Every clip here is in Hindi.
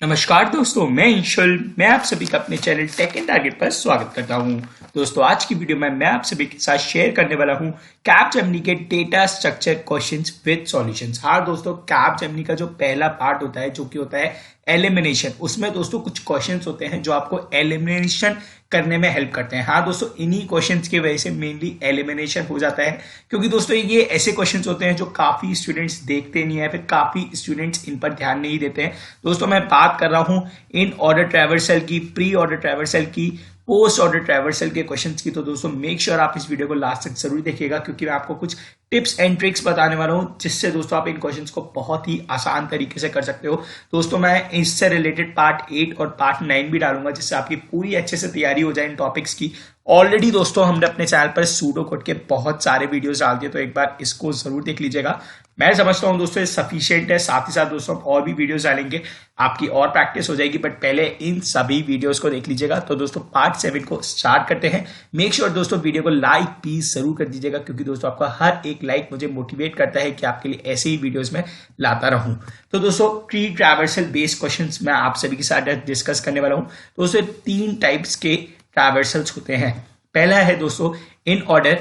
नमस्कार दोस्तों, मैं इंशुल। मैं आप सभी का अपने चैनल टेक एंड टारगेट पर स्वागत करता हूं। दोस्तों, आज की वीडियो में मैं आप सभी के साथ शेयर करने वाला हूं कैपजेमिनी के data structure questions with solutions. हाँ दोस्तों, कैपजेमिनी का जो पहला पार्ट होता है जो कि होता है एलिमिनेशन, उसमें दोस्तों कुछ क्वेश्चंस होते हैं जो आपको एलिमिनेशन करने में हेल्प करते हैं। हाँ दोस्तों, इन्हीं क्वेश्चंस की वजह से मेनली एलिमिनेशन हो जाता है, क्योंकि दोस्तों ये ऐसे क्वेश्चंस होते हैं जो काफी स्टूडेंट्स देखते नहीं है, फिर काफी स्टूडेंट्स इन पर ध्यान नहीं देते हैं। दोस्तों, मैं बात कर रहा हूं इन ऑर्डर ट्रैवर्सल की, प्री ऑर्डर ट्रैवर्सल की, पोस्ट ऑर्डर ट्रैवर्सल के क्वेश्चंस की। तो दोस्तों मेक श्योर आप इस वीडियो को लास्ट तक जरूर देखिएगा, क्योंकि मैं आपको कुछ टिप्स एंड ट्रिक्स बताने वाला हूं जिससे दोस्तों आप इन क्वेश्चंस को बहुत ही आसान तरीके से कर सकते हो। दोस्तों, मैं इससे रिलेटेड पार्ट 8 और पार्ट 9 भी डालूंगा, जिससे आपकी पूरी अच्छे से तैयारी हो जाए इन टॉपिक्स की। ऑलरेडी दोस्तों हमने अपने चैनल पर सूडो कोड के बहुत सारे वीडियोस डाल दिए, तो एक बार इसको जरूर देख लीजिएगा। मैं समझता हूं दोस्तों ये सफिशिएंट है। साथ ही साथ दोस्तों और भी वीडियोस डालेंगे, आपकी और प्रैक्टिस हो जाएगी, बट पहले इन सभी वीडियोस को देख लीजिएगा। तो दोस्तों पार्ट 7 को स्टार्ट करते हैं। मेक श्योर दोस्तों वीडियो को लाइक प्लीज जरूर कर दीजिएगा, क्योंकि दोस्तों आपका हर एक लाइक मुझे मोटिवेट करता है कि आपके लिए ऐसे ही वीडियोस में लाता रहूं। तो दोस्तों ट्री ट्रैवर्सल बेस्ड क्वेश्चंस मैं आप सभी के साथ डिस्कस करने वाला हूं। दोस्तों 3 टाइप्स के ट्रैवर्सल्स होते हैं। पहला है दोस्तों in order,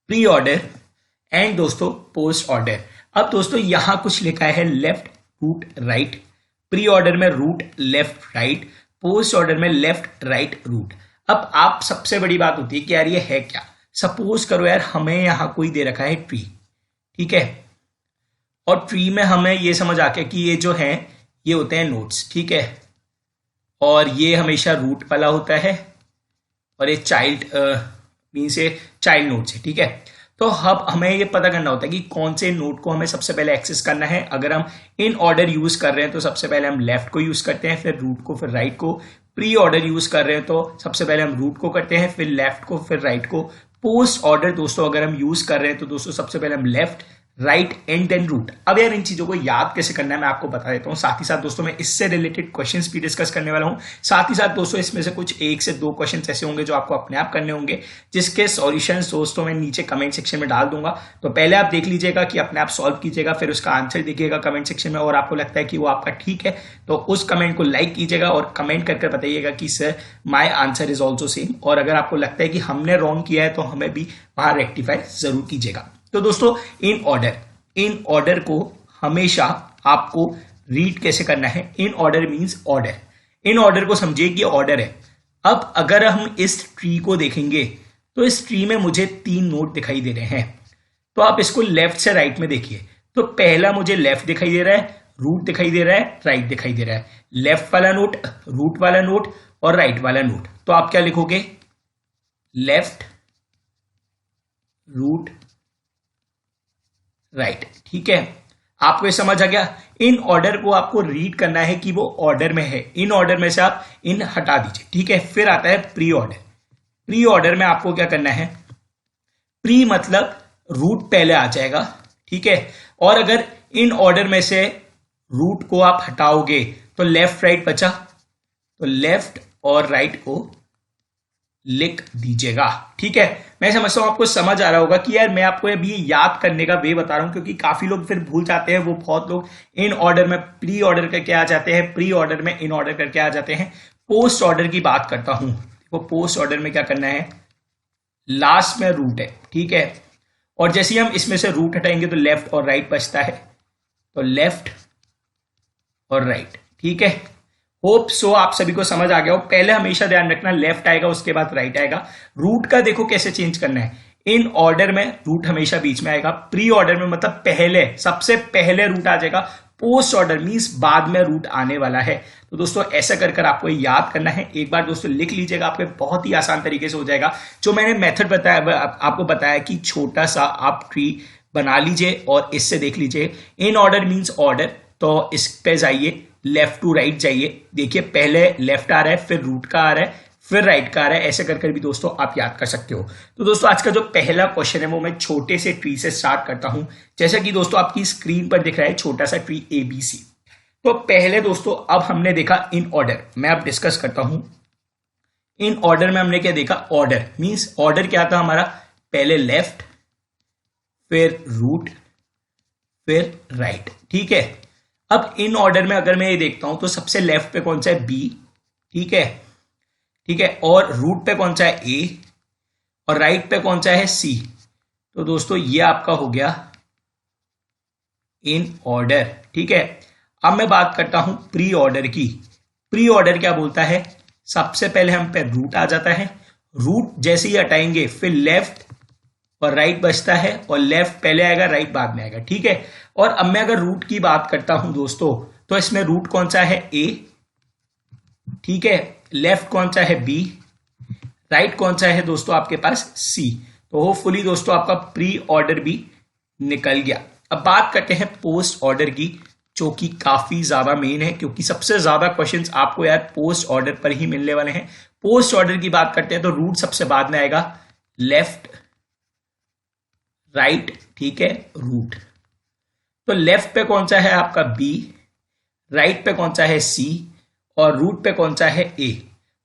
pre order and दोस्तों पोस्ट ऑर्डर। अब दोस्तों यहां कुछ लिखा है left root right. Pre order में root left right, post order में लेफ्ट राइट रूट। अब आप सबसे बड़ी बात होती है कि यार ये है क्या। सपोज करो यार हमें यहां कोई दे रखा है ट्री, ठीक है, और ट्री में हमें ये समझ आ गया कि ये जो है ये होते हैं नोड्स, ठीक है, और ये हमेशा रूट वाला होता है और ये चाइल्ड मीन्स ये चाइल्ड नोड्स है, ठीक है। तो अब हमें ये पता करना होता है कि कौन से नोड को हमें सबसे पहले एक्सेस करना है। अगर हम इन ऑर्डर यूज कर रहे हैं तो सबसे पहले हम लेफ्ट को यूज करते हैं, फिर रूट को, फिर राइट को। प्री ऑर्डर यूज कर रहे हैं तो सबसे पहले हम रूट को करते हैं, फिर लेफ्ट को, फिर राइट को। पोस्ट ऑर्डर दोस्तों अगर हम यूज कर रहे हैं तो दोस्तों सबसे पहले हम left, right and then root. अब यार इन चीजों को याद कैसे करना है मैं आपको बता देता हूं। साथ ही साथ दोस्तों मैं इससे रिलेटेड क्वेश्चंस भी डिस्कस करने वाला हूं। साथ ही साथ दोस्तों इसमें से कुछ 1 से 2 क्वेश्चंस ऐसे होंगे जो आपको अपने आप करने होंगे, जिसके सॉल्यूशंस दोस्तों मैं नीचे कमेंट सेक्शन में डाल दूंगा। तो पहले आप देख लीजिएगा कि अपने आप सॉल्व कीजिएगा, फिर उसका आंसर देखिएगा कमेंट सेक्शन में, और आपको लगता है कि वो आपका ठीक है तो उस कमेंट को लाइक कीजिएगा और कमेंट करके बताइएगा कि sir my answer is also same. और अगर आपको लगता है कि हमने रॉन्ग किया है तो हमें भी वहां रेक्टिफाई जरूर कीजिएगा। तो दोस्तों इन ऑर्डर को हमेशा आपको रीड कैसे करना है। In order means order. In order को समझिए कि ऑर्डर है। अब अगर हम इस ट्री को देखेंगे तो इस ट्री में मुझे 3 नोड दिखाई दे रहे हैं। तो आप इसको लेफ्ट से राइट में देखिए। तो पहला मुझे लेफ्ट दिखाई दे रहा है, रूट दिखाई दे रहा है, राइट दिखाई दे रहा है। लेफ्ट वाला नोड, रूट वाला नोड और राइट वाला नोड। तो आप क्या लिखोगे? लेफ्ट, रूट, राइट, ठीक है। आपको ये समझ आ गया। इन ऑर्डर को आपको रीड करना है कि वो ऑर्डर में है। इन ऑर्डर में से आप इन हटा दीजिए, ठीक है। फिर आता है प्री ऑर्डर। प्री ऑर्डर में आपको क्या करना है? प्री मतलब रूट पहले आ जाएगा, ठीक है। और अगर इन ऑर्डर में से रूट को आप हटाओगे तो लेफ्ट राइट बचा, तो लेफ्ट और राइट को लिख दीजिएगा, ठीक है। मैं समझता हूं आपको समझ आ रहा होगा कि यार मैं आपको अभी याद करने का वे बता रहा हूं, क्योंकि काफी लोग फिर भूल जाते हैं। वो बहुत लोग इन ऑर्डर में प्री ऑर्डर करके आ जाते हैं, प्री ऑर्डर में इन ऑर्डर करके आ जाते हैं। पोस्ट ऑर्डर की बात करता हूं। वो पोस्ट ऑर्डर में क्या करना है? लास्ट में रूट है, ठीक है, और जैसे ही हम इसमें से रूट हटाएंगे तो लेफ्ट और राइट बचता है, तो लेफ्ट और राइट, ठीक है। होप सो आप सभी को समझ आ गया हो। पहले हमेशा ध्यान रखना लेफ्ट आएगा उसके बाद राइट आएगा। रूट का देखो कैसे चेंज करना है। इन ऑर्डर में रूट हमेशा बीच में आएगा। प्री ऑर्डर में मतलब पहले, सबसे पहले रूट आ जाएगा। पोस्ट ऑर्डर मींस बाद में रूट आने वाला है। तो दोस्तों ऐसा कर कर आपको याद करना है। एक बार दोस्तों लिख लीजिएगा, आपके बहुत ही आसान तरीके से हो जाएगा। जो मैंने मेथड बताया, आपको बताया कि छोटा सा आप ट्री बना लीजिए और इससे देख लीजिए। इन ऑर्डर मींस ऑर्डर, तो इस पे जाइए, लेफ्ट टू राइट जाइए। देखिए पहले लेफ्ट आ रहा है, फिर रूट का आ रहा है, फिर राइट का आ रहा है। ऐसे कर कर भी दोस्तों आप याद कर सकते हो। तो दोस्तों आज का जो पहला क्वेश्चन है वो मैं छोटे से ट्री से स्टार्ट करता हूं। जैसा कि दोस्तों आपकी स्क्रीन पर दिख रहा है छोटा सा ट्री ABC। तो पहले दोस्तों अब हमने देखा इन ऑर्डर। मैं अब डिस्कस करता हूं। इन ऑर्डर में हमने क्या देखा? ऑर्डर मींस ऑर्डर क्या था हमारा? पहले लेफ्ट, फिर रूट, फिर राइट, ठीक है। अब इन ऑर्डर में अगर मैं ये देखता हूं तो सबसे लेफ्ट पे कौन सा है, बी, ठीक है, ठीक है, और रूट पे कौन सा है, ए, और राइट पे कौन सा है, सी। तो दोस्तों ये आपका हो गया इन ऑर्डर, ठीक है। अब मैं बात करता हूं प्री ऑर्डर की। प्री ऑर्डर क्या बोलता है, सबसे पहले हम पे रूट आ जाता है, रूट जैसे ही हटाएंगे फिर लेफ्ट और राइट बचता है, और लेफ्ट पहले आएगा, राइट बाद में आएगा, ठीक है। और अब मैं अगर रूट की बात करता हूं दोस्तों, तो इसमें रूट कौन सा है, ए, ठीक है, लेफ्ट कौन सा है, बी, राइट कौन सा है दोस्तों आपके पास, सी। तो होपफुली दोस्तों आपका प्री ऑर्डर भी निकल गया। अब बात करते हैं पोस्ट ऑर्डर की, जो कि काफी ज्यादा मेन है, क्योंकि सबसे ज्यादा क्वेश्चंस आपको यार पोस्ट ऑर्डर पर ही मिलने वाले हैं। पोस्ट ऑर्डर की बात करते हैं तो रूट सबसे बाद में आएगा, लेफ्ट, राइट, ठीक है, रूट। तो लेफ्ट पे कौन सा है आपका, बी, राइट पे कौन सा है, सी, और रूट पे कौन सा है, ए।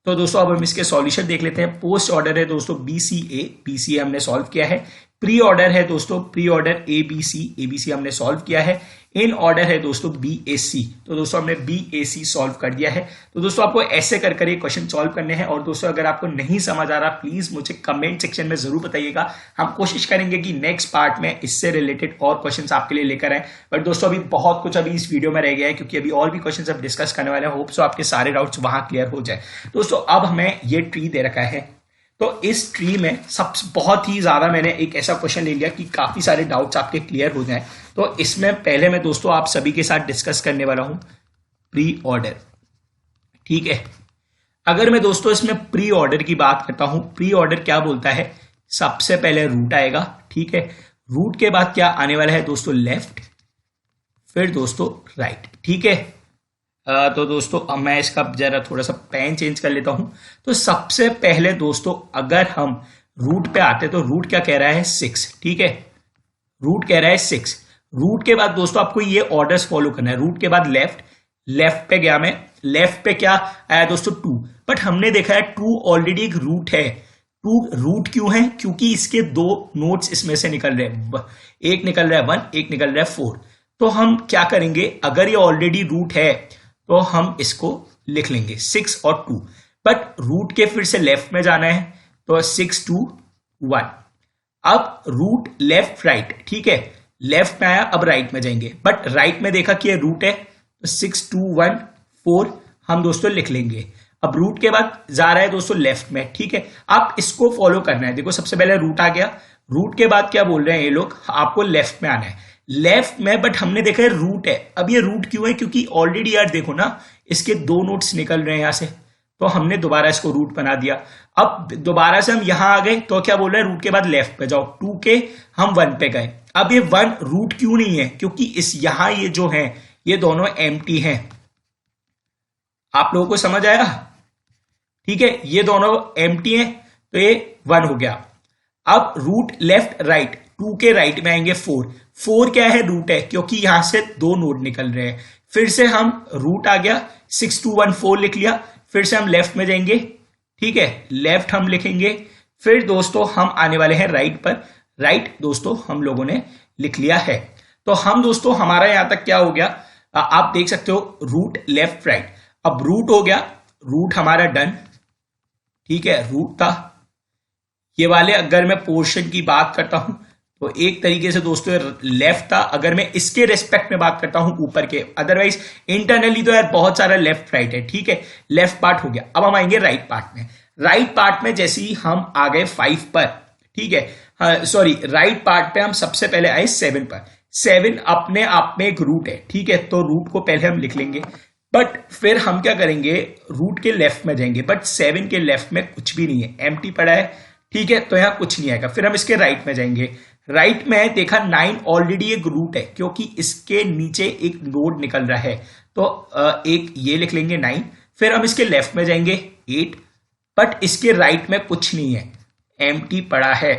तो दोस्तों अब हम इसके सॉल्यूशन देख लेते हैं। पोस्ट ऑर्डर है दोस्तों बी सी ए हमने सॉल्व किया है। प्री ऑर्डर है दोस्तों pre order A B C हमने सॉल्व किया है। इन ऑर्डर है दोस्तों बी ए सी, तो दोस्तों हमने बी ए सी सॉल्व कर दिया है। तो दोस्तों आपको ऐसे कर ये क्वेश्चन सॉल्व करने हैं। और दोस्तों अगर आपको नहीं समझ आ रहा प्लीज मुझे कमेंट सेक्शन में जरूर बताइएगा, हम कोशिश करेंगे कि नेक्स्ट पार्ट में इससे रिलेटेड और क्वेश्चंस आपके लिए लेकर आए। बट दोस्तों अभी बहुत कुछ अभी इस वीडियो में रह गया है, क्योंकि अभी और भी क्वेश्चंस अब डिस्कस करने वाले हैं। होप सो आपके सारे डाउट्स वहां क्लियर हो जाए। दोस्तों अब हमें ये ट्री दे रखा है, तो इस ट्री में सब बहुत ही ज्यादा मैंने एक ऐसा क्वेश्चन ले लिया कि काफी सारे डाउट्स आपके क्लियर हो जाएं। तो इसमें पहले मैं दोस्तों आप सभी के साथ डिस्कस करने वाला हूं प्री ऑर्डर, ठीक है। अगर मैं दोस्तों इसमें प्री ऑर्डर की बात करता हूं, प्री ऑर्डर क्या बोलता है, सबसे पहले रूट आएगा, ठीक है, रूट के बाद क्या आने वाला है दोस्तों, लेफ्ट, फिर दोस्तों राइट, ठीक है। तो दोस्तों अब मैं इसका जरा थोड़ा सा पेन चेंज कर लेता हूं। तो सबसे पहले दोस्तों अगर हम रूट पे आते तो रूट क्या कह रहा है, 6, ठीक है, रूट कह रहा है 6। रूट के बाद दोस्तों आपको ये ऑर्डर्स फॉलो करना है। रूट के बाद लेफ्ट, लेफ्ट पे गया मैं, लेफ्ट पे क्या आया दोस्तों, 2। बट हमने देखा है 2 ऑलरेडी एक रूट है। 2 रूट क्यों है, क्योंकि इसके 2 नोट्स इसमें से निकल रहे हैं, एक निकल रहा है 1, एक निकल रहा है 4। तो हम क्या करेंगे, अगर ये ऑलरेडी रूट है तो हम इसको लिख लेंगे 6 और 2। बट रूट के फिर से लेफ्ट में जाना है, तो 6 2 1। अब रूट लेफ्ट राइट, ठीक है, लेफ्ट में आया, अब राइट में जाएंगे। बट राइट में देखा कि ये रूट है, तो 6 2 1 4 हम दोस्तों लिख लेंगे। अब रूट के बाद जा रहा है दोस्तों लेफ्ट में, ठीक है, आप इसको फॉलो करना है। देखो सबसे पहले रूट आ गया, रूट के बाद क्या बोल रहे हैं ये लोग, आपको लेफ्ट में आना है, लेफ्ट में। बट हमने देखा है रूट है। अब ये रूट क्यों है, क्योंकि ऑलरेडी यार देखो ना इसके 2 नोट्स निकल रहे हैं यहां से, तो हमने दोबारा इसको रूट बना दिया। अब दोबारा से हम यहां आ गए, तो क्या बोल रहे हैं, रूट के बाद लेफ्ट पे जाओ, 2 के हम 1 पे गए। अब ये 1 रूट क्यों नहीं है, क्योंकि इस यहां ये जो है ये दोनों एम्प्टी हैं। आप लोगों को समझ आया, ठीक है, ये दोनों एम्प्टी हैं, तो ये 1 हो गया। अब रूट लेफ्ट राइट, 2 के राइट में आएंगे 4, 4 क्या है, रूट है, क्योंकि यहां से 2 नोड निकल रहे हैं। फिर से हम रूट आ गया, 6 2 1 4 लिख लिया। फिर से हम लेफ्ट में जाएंगे, ठीक है, लेफ्ट हम लिखेंगे। फिर दोस्तों हम आने वाले हैं राइट पर, राइट दोस्तों हम लोगों ने लिख लिया है। तो हम दोस्तों हमारा यहां तक क्या हो गया, आप देख सकते हो रूट लेफ्ट राइट। अब रूट हो गया, रूट हमारा डन, ठीक है, रूट था। ये वाले अगर मैं पोर्शन की बात करता हूं तो एक तरीके से दोस्तों लेफ्ट था, अगर मैं इसके रेस्पेक्ट में बात करता हूं ऊपर के। अदरवाइज इंटरनली तो यार बहुत सारा लेफ्ट राइट है, ठीक है, लेफ्ट पार्ट हो गया। अब हम आएंगे राइट पार्ट में। राइट पार्ट में जैसे ही हम आ गए 5 पर, ठीक है, सॉरी राइट पार्ट पे हम सबसे पहले आए 7 पर। 7 अपने आप में एक रूट है, ठीक है, तो रूट को पहले हम लिख लेंगे। बट फिर हम क्या करेंगे, रूट के लेफ्ट में जाएंगे। बट 7 के लेफ्ट में कुछ भी नहीं है, एम्प्टी पड़ा है, ठीक है, तो यहां कुछ नहीं आएगा। फिर हम इसके राइट में जाएंगे, राइट में देखा 9 ऑलरेडी एक रूट है, क्योंकि इसके नीचे एक नोड निकल रहा है, तो एक ये लिख लेंगे 9। फिर हम इसके लेफ्ट में जाएंगे 8, बट इसके राइट में कुछ नहीं है, एम्प्टी पड़ा है।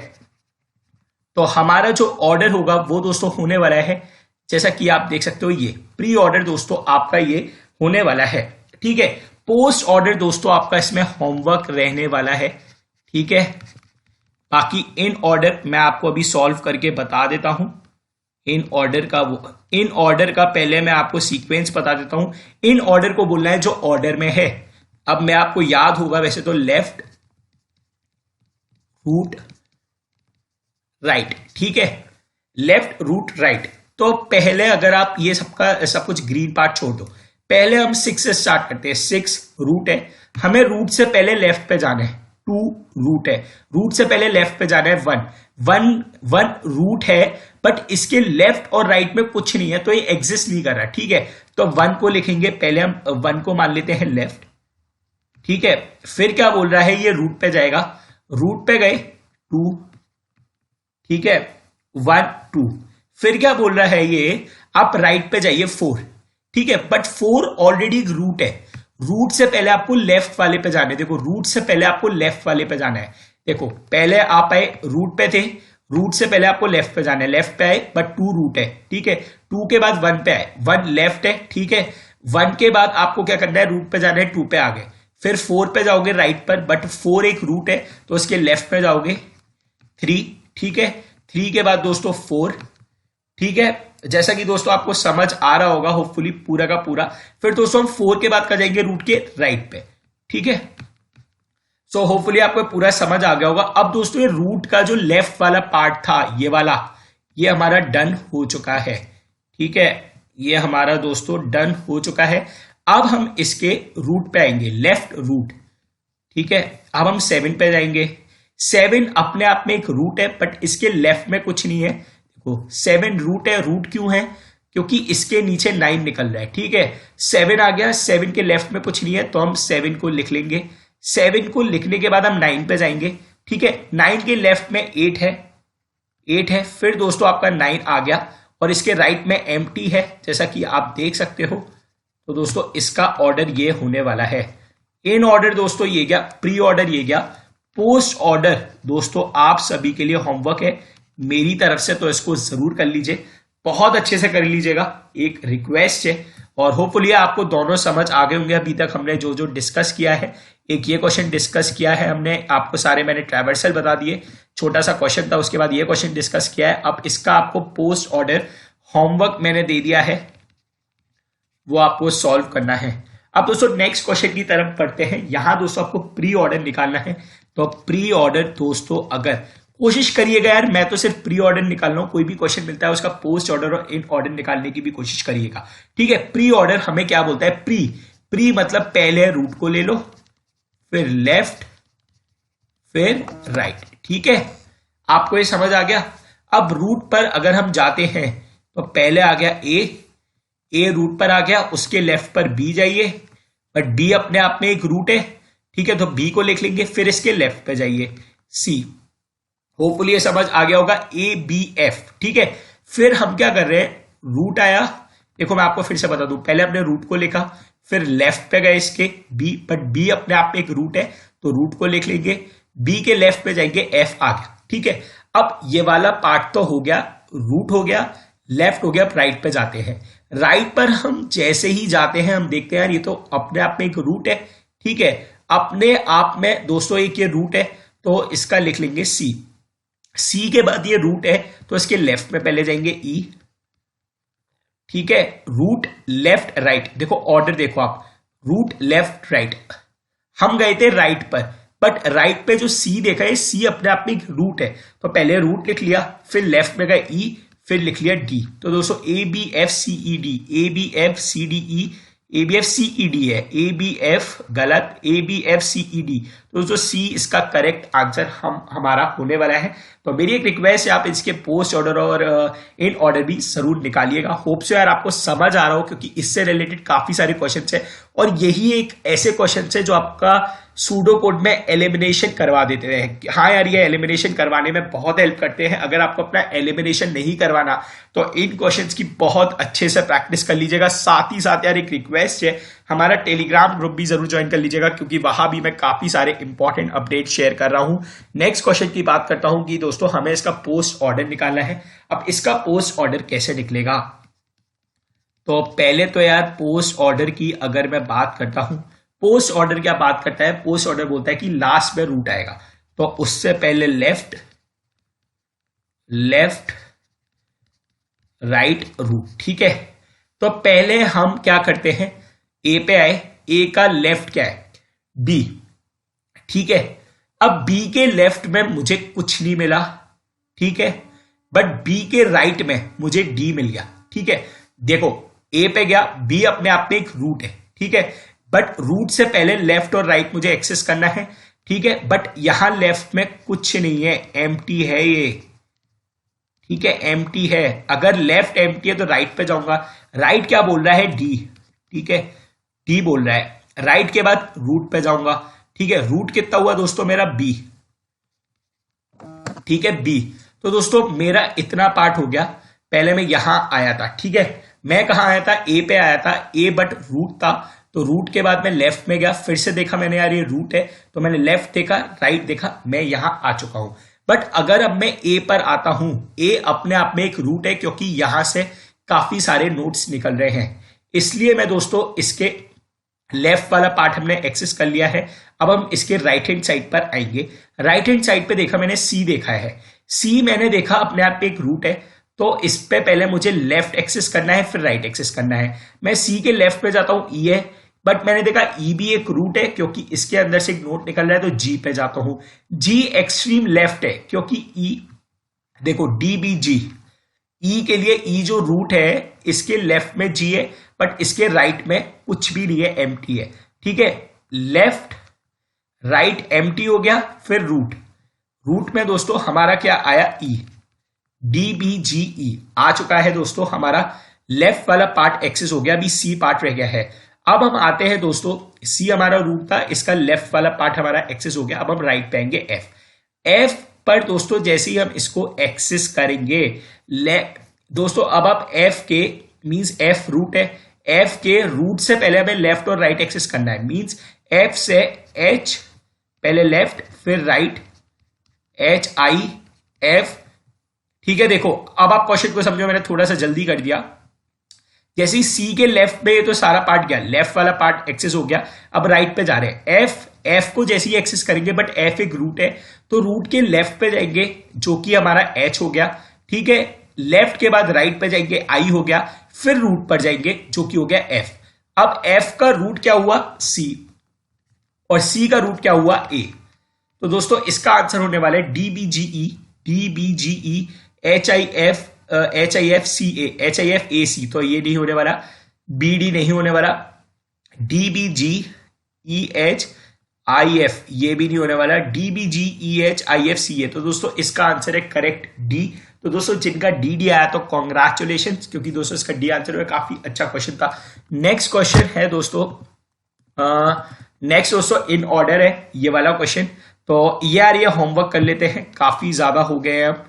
तो हमारा जो ऑर्डर होगा वो दोस्तों होने वाला है, जैसा कि आप देख सकते हो, ये प्री ऑर्डर दोस्तों आपका ये होने वाला है, ठीक है। पोस्ट ऑर्डर दोस्तों आपका इसमें होमवर्क रहने वाला है, ठीक है। बाकी इन ऑर्डर मैं आपको अभी सॉल्व करके बता देता हूं। इन ऑर्डर का पहले मैं आपको सीक्वेंस बता देता हूं। इन ऑर्डर को बोलना है जो ऑर्डर में है। अब मैं आपको याद होगा वैसे तो लेफ्ट रूट राइट, ठीक है, लेफ्ट रूट राइट। तो पहले अगर आप ये सब कुछ ग्रीन पार्ट छोड़ दो, पहले हम 6 से स्टार्ट करते हैं। 6 रूट है, हमें रूट से पहले लेफ्ट पे जाना है। 2 रूट है, रूट से पहले लेफ्ट पे जाना है। 1 रूट है, बट इसके लेफ्ट और राइट में कुछ नहीं है, तो ये एग्जिस्ट नहीं कर रहा, ठीक है। तो 1 को लिखेंगे, पहले हम 1 को मान लेते हैं लेफ्ट, ठीक है। फिर क्या बोल रहा है, ये रूट पे जाएगा, रूट पे गए 2, ठीक है, 1 2। फिर क्या बोल रहा है ये, आप राइट पे जाइए 4, ठीक है, बट 4 ऑलरेडी रूट है। रूट से पहले आपको लेफ्ट वाले पे जाना है। देखो, रूट से पहले आपको लेफ्ट वाले पे जाना है। देखो, पहले आप आए रूट पे थे, रूट से पहले आपको लेफ्ट पे जाना है, लेफ्ट पे आए बट 2 रूट है, ठीक है। 2 के बाद 1 पे आए, 1 लेफ्ट है, ठीक है। 1 के बाद आपको क्या करना है, रूट पे जाना है, 2 पे आ गए। फिर 4 पे जाओगे राइट पर, बट 4 एक रूट है, तो उसके लेफ्ट पे जाओगे 3, ठीक है। 3 के बाद दोस्तों 4, ठीक है। जैसा कि दोस्तों आपको समझ आ रहा होगा होपफुली पूरा का पूरा। फिर दोस्तों हम 4 के बाद कर जाएंगे रूट के राइट पे, ठीक है। सो होपफुली आपको पूरा समझ आ गया होगा। अब दोस्तों ये रूट का जो लेफ्ट वाला पार्ट था, ये वाला, ये हमारा डन हो चुका है, ठीक है। ये हमारा दोस्तों डन हो चुका है। अब हम इसके रूट पे आएंगे, लेफ्ट रूट, ठीक है। अब हम 7 पे जाएंगे। 7 अपने आप में एक रूट है, बट इसके लेफ्ट में कुछ नहीं है। देखो 7 रूट है, रूट क्यों है, क्योंकि इसके नीचे 9 निकल रहा है, ठीक है। 7 आ गया, 7 के लेफ्ट में कुछ नहीं है, तो हम 7 को लिख लेंगे। 7 को लिखने के बाद हम 9 पे जाएंगे, ठीक है। 9 के लेफ्ट में 8 है, 8 है। फिर दोस्तों आपका 9 आ गया, और इसके राइट में एम्प्टी है, जैसा कि आप देख सकते हो। तो दोस्तों इसका ऑर्डर ये होने वाला है। इन ऑर्डर दोस्तों ये गया, प्री ऑर्डर ये गया, पोस्ट ऑर्डर दोस्तों आप सभी के लिए होमवर्क है मेरी तरफ से, तो इसको जरूर कर लीजिए, बहुत अच्छे से कर लीजिएगा, एक रिक्वेस्ट है। और होपफुली आपको दोनों समझ आ गए होंगे। अभी तक हमने जो जो डिस्कस किया है, एक ये क्वेश्चन डिस्कस किया है हमने, आपको सारे मैंने ट्रैवर्सल बता दिए, छोटा सा क्वेश्चन था, उसके बाद ये क्वेश्चन डिस्कस किया है। अब इसका आपको पोस्ट ऑर्डर होमवर्क मैंने दे दिया है, वो आपको सॉल्व करना है। अब दोस्तों नेक्स्ट क्वेश्चन की तरफ पढ़ते हैं। यहां दोस्तों आपको प्री ऑर्डर निकालना है। तो प्री ऑर्डर दोस्तों अगर कोशिश करिएगा यार, मैं तो सिर्फ प्री ऑर्डर निकाल रहा हूं, कोई भी क्वेश्चन मिलता है उसका पोस्ट ऑर्डर और इन ऑर्डर निकालने की भी कोशिश करिएगा, ठीक है। प्री ऑर्डर हमें क्या बोलता है, प्री, प्री मतलब पहले रूट को ले लो, फिर लेफ्ट, फिर राइट, ठीक है। आपको ये समझ आ गया। अब रूट पर अगर हम जाते हैं, तो पहले आ गया ए रूट पर आ गया, उसके लेफ्ट पर बी जाइए, बट बी अपने आप में एक रूट है, ठीक है, तो बी को लिख लेंगे। फिर इसके लेफ्ट पे जाइए सी, होपफुली ये समझ आ गया होगा, ए बी एफ, ठीक है। फिर हम क्या कर रहे हैं, रूट आया, देखो मैं आपको फिर से बता दूं, पहले अपने रूट को लिखा, फिर लेफ्ट पे गए इसके बी, बट बी अपने आप में एक रूट है, तो रूट को लिख लेंगे। बी के लेफ्ट पे जाएंगे, एफ आ गया, ठीक है। अब ये वाला पार्ट तो हो गया, रूट हो गया, लेफ्ट हो गया, अब राइट पे जाते हैं। राइट पर हम जैसे ही जाते हैं, हम देखते हैं यार ये तो अपने आप में एक रूट है, ठीक है, अपने आप में दोस्तों एक ये रूट है, तो इसका लिख लेंगे सी। सी के बाद ये रूट है, तो इसके लेफ्ट में पहले जाएंगे ई, ठीक है। रूट लेफ्ट राइट, देखो ऑर्डर देखो आप, रूट लेफ्ट राइट, हम गए थे राइट पर, बट राइट पे जो सी देखा है, सी अपने आप में एक रूट है, तो पहले रूट लिख लिया, फिर लेफ्ट में गए ई, फिर लिख लिया डी। तो दोस्तों A B F C E D, A B F C D E, A B F C E D है, ए बी एफ गलत, A B F C E D. तो दोस्तों सी इसका करेक्ट आंसर हमारा होने वाला है। तो मेरी एक रिक्वेस्ट है, आप इसके पोस्ट ऑर्डर और इन ऑर्डर भी जरूर निकालिएगा। होप सो यार आपको समझ आ रहा हो, क्योंकि इससे रिलेटेड काफी सारे क्वेश्चंस है, और यही एक ऐसे क्वेश्चंस है जो आपका सूडो कोड में एलिमिनेशन करवा देते हैं। हाँ यार, ये एलिमिनेशन करवाने में बहुत हेल्प करते हैं। अगर आपको अपना एलिमिनेशन नहीं करवाना, तो इन क्वेश्चंस की बहुत अच्छे से प्रैक्टिस कर लीजिएगा। साथ ही साथ यार एक रिक्वेस्ट है, हमारा टेलीग्राम ग्रुप भी जरूर ज्वाइन कर लीजिएगा, क्योंकि वहां भी मैं काफी सारे इंपॉर्टेंट अपडेट शेयर कर रहा हूं। नेक्स्ट क्वेश्चन की बात करता हूं कि दोस्तों हमें इसका पोस्ट ऑर्डर निकालना है। अब इसका पोस्ट ऑर्डर कैसे निकलेगा, तो पहले तो यार पोस्ट ऑर्डर की अगर मैं बात करता हूं, पोस्ट ऑर्डर क्या बात करता है, पोस्ट ऑर्डर बोलता है कि लास्ट में रूट आएगा, तो उससे पहले लेफ्ट, लेफ्ट, राइट रूट। ठीक है, तो पहले हम क्या करते हैं, ए पे आए, ए का लेफ्ट क्या है, बी। ठीक है, अब बी के लेफ्ट में मुझे कुछ नहीं मिला, ठीक है, बट बी के राइट में मुझे डी मिल गया। ठीक है, देखो ए पे गया, बी अपने आप में एक रूट है। ठीक है, बट रूट से पहले लेफ्ट और राइट मुझे एक्सेस करना है। ठीक है, बट यहां लेफ्ट में कुछ नहीं है, एम्प्टी है ये। ठीक है, एम्प्टी है। अगर लेफ्ट एम्प्टी है तो राइट पे जाऊंगा, राइट क्या बोल रहा है, डी। ठीक है, डी बोल रहा है, राइट के बाद रूट पे जाऊंगा। ठीक है, रूट कितना हुआ दोस्तों मेरा, बी। ठीक है, बी। तो दोस्तों मेरा इतना पार्ट हो गया। पहले मैं यहां आया था, ठीक है, मैं कहां आया था, ए पे आया था, ए बट रूट था, तो रूट के बाद मैं लेफ्ट में गया, फिर से देखा मैंने यार ये रूट है, तो मैंने लेफ्ट देखा, राइट देखा, मैं यहां आ चुका हूं। बट अगर अब मैं ए पर आता हूं, ए अपने आप में एक रूट है क्योंकि यहां से काफी सारे नोट्स निकल रहे हैं, इसलिए मैं दोस्तों इसके लेफ्ट वाला पार्ट हमने एक्सेस कर लिया है। अब हम इसके राइट हैंड साइड पर आएंगे। राइट हैंड साइड पे देखा मैंने, सी देखा है, सी मैंने देखा अपने आप में एक रूट है, तो इस पे पहले मुझे लेफ्ट एक्सेस करना है, फिर राइट एक्सेस करना है। मैं सी के लेफ्ट पे जाता हूं, ई है, बट मैंने देखा ई भी एक रूट है क्योंकि इसके अंदर से एक नोट निकल रहा है, तो जी पे जाता हूं। जी एक्सट्रीम लेफ्ट है क्योंकि ई, देखो डी बी जी, ई के लिए ई जो रूट है इसके लेफ्ट में जी है, बट इसके राइट में कुछ भी नहीं है, एम्प्टी है। ठीक है, लेफ्ट राइट एम्प्टी हो गया, फिर रूट, रूट में दोस्तों हमारा क्या आया, ई, डी बी जी ई आ चुका है दोस्तों, हमारा लेफ्ट वाला पार्ट एक्सेस हो गया, अभी सी पार्ट रह गया है। अब हम आते हैं दोस्तों, सी हमारा रूट था, इसका लेफ्ट वाला पार्ट हमारा एक्सेस हो गया। अब हम राइट पे आएंगे, एफ। एफ पर दोस्तों जैसे ही हम इसको एक्सेस करेंगे, दोस्तों अब आप एफ के, मींस एफ रूट है, एफ के रूट से पहले हमें लेफ्ट और राइट एक्सेस करना है, मींस एफ से एच, पहले लेफ्ट फिर राइट, एच आई एफ। ठीक है, देखो अब आप क्वेश्चन को समझो, मैंने थोड़ा सा जल्दी कर दिया। जैसे ही सी के लेफ्ट पे तो सारा पार्ट गया, लेफ्ट वाला पार्ट एक्सेस हो गया, अब राइट पे जा रहे हैं। एफ, एफ को जैसे ही एक्सेस करेंगे, बट एफ एक रूट है, तो रूट के लेफ्ट पे जाएंगे जो कि हमारा एच हो गया। ठीक है, लेफ्ट के बाद राइट पे जाएंगे, आई हो गया, फिर रूट पर जाएंगे जो कि हो गया एफ। अब एफ का रूट क्या हुआ, सी, और सी का रूट क्या हुआ, ए। तो दोस्तों इसका आंसर होने वाला है D B G E, D B G E H I F, H I F C A, H I F A C, तो ये नहीं होने वाला, बी डी नहीं होने वाला, D B G E H I F ये भी नहीं होने वाला, D B G E H I F C A. तो दोस्तों इसका आंसर है करेक्ट डी। तो दोस्तों जिनका डी डी आया तो कॉन्ग्रेचुलेशन, क्योंकि दोस्तों इसका डी आंसर है, काफी अच्छा क्वेश्चन था। नेक्स्ट क्वेश्चन है दोस्तों, नेक्स्ट दोस्तों इन ऑर्डर है ये वाला क्वेश्चन। तो यार ये होमवर्क कर लेते हैं, काफी ज्यादा हो गए हैं अब,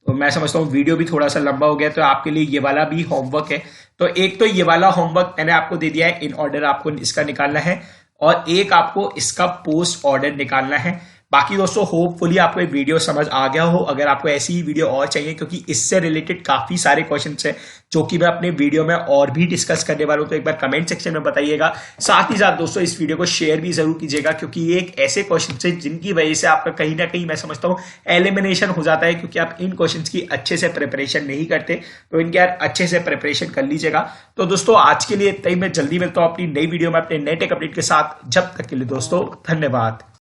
तो मैं समझता हूँ वीडियो भी थोड़ा सा लंबा हो गया, तो आपके लिए ये वाला भी होमवर्क है। तो एक तो ये वाला होमवर्क मैंने आपको दे दिया है, इन ऑर्डर आपको इसका निकालना है, और एक आपको इसका पोस्ट ऑर्डर निकालना है। बाकी दोस्तों होपफुली आपको ये वीडियो समझ आ गया हो। अगर आपको ऐसी ही वीडियो और चाहिए, क्योंकि इससे रिलेटेड काफी सारे क्वेश्चंस हैं जो कि मैं अपने वीडियो में और भी डिस्कस करने वाला हूं, तो एक बार कमेंट सेक्शन में बताइएगा। साथ ही साथ दोस्तों इस वीडियो को शेयर भी जरूर कीजिएगा, क्योंकि ये एक ऐसे क्वेश्चन है जिनकी वजह से आपका कहीं ना कहीं मैं समझता हूँ एलिमिनेशन हो जाता है, क्योंकि आप इन क्वेश्चन की अच्छे से प्रिपरेशन नहीं करते। तो इनके यार अच्छे से प्रिपरेशन कर लीजिएगा। तो दोस्तों आज के लिए इतना ही, मैं जल्दी मिलता हूँ अपनी नई वीडियो में अपने नए टेक अपडेट के साथ। जब तक के लिए दोस्तों धन्यवाद।